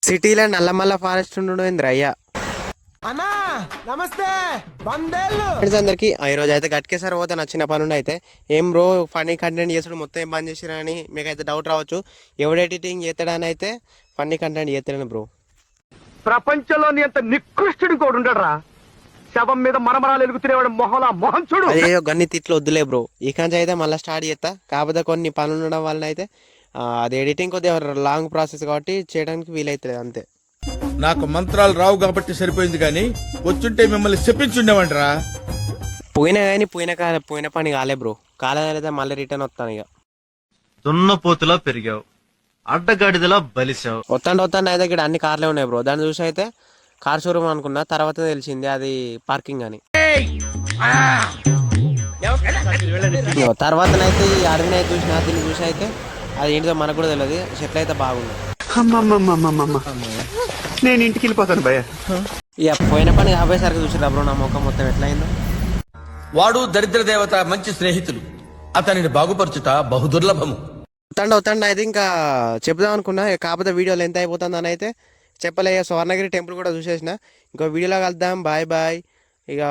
సిటీలో నల్లమల్ల ఫారెస్ట్ ఉండడం అయ్యా. అన్నా నమస్తే వందేళ్ళు ఫ్రెండ్స్ అందరికి ఈరోజు అయితే గట్కేసారి పోతే నచ్చిన పని అయితే ఏం బ్రో ఫన్నీ కంటెంట్ చేసుడు మొత్తం ఏం పని చేసిరా అని మీకైతే డౌట్ రావచ్చు. ఎవడు ఎడిటింగ్ చేస్తాడని అయితే ఫన్నీ కంటెంట్ చేస్తాడని బ్రో. ప్రపంచంలోని అంత నికృష్టుడు కూడా ఉండడరా. శవం మీద మరమరాలు ఎలుగుతున్నవాడు మొహలా మొహం చూడు. అదే గన్ని తిట్లు వద్దులే బ్రో. ఈ కంచి అయితే మళ్ళీ స్టార్ట్ చేస్తా. కాకపోతే కొన్ని పనులు ఉండడం వల్ల అయితే అది ఎడిటింగ్ కొద్దిగా లాంగ్ ప్రాసెస్ కాబట్టి చేయడానికి వీలైతుంది అంతే. నాకు మంత్రాలు రావు కాబట్టి సరిపోయింది, కానీ వచ్చుంటే మిమ్మల్ని చెప్పించుండేవంటరా. పోయినా కానీ పోయిన పని కాలే బ్రో. కాలేదైతే మళ్ళీ రిటర్న్ వస్తాను ఇక. దున్నపోతులా పెరిగావు, అడ్డగాడిదలా బలిసావు. వస్తాను అయితే ఇక్కడ అన్ని కార్లే ఉన్నాయి బ్రో. దాన్ని చూసి అయితే కార్ షోరూమ్ అనుకున్నా, తర్వాత తెలిసింది అది పార్కింగ్ అని. తర్వాతనైతే ఈ అడవిని అయితే చూసిన దీన్ని చూసి అయితే అది ఏంటిదో మనకు కూడా తెలియదు. చెట్లు అయితే బాగుంది. నేను ఇంటికి వెళ్ళిపోతాను భయ. ఇక పోయిన పని ఆపేసరికి చూసిరా బ్రో నా ముఖం మొత్తం ఎట్లా అయిందో. వాడు దరిద్ర దేవత మంచి స్నేహితులు, అతనిని బాగుపరచుట బహుదుర్లభము. వస్తాండి అయితే ఇంకా చెప్దాం అనుకున్నా, కాకపోతే వీడియోలు ఎంత అయిపోతుంది అని అయితే చెప్పలే. స్వర్ణగిరి టెంపుల్ కూడా చూసేసిన. ఇంకో వీడియోలో కలుద్దాం. Bye bye. ఇక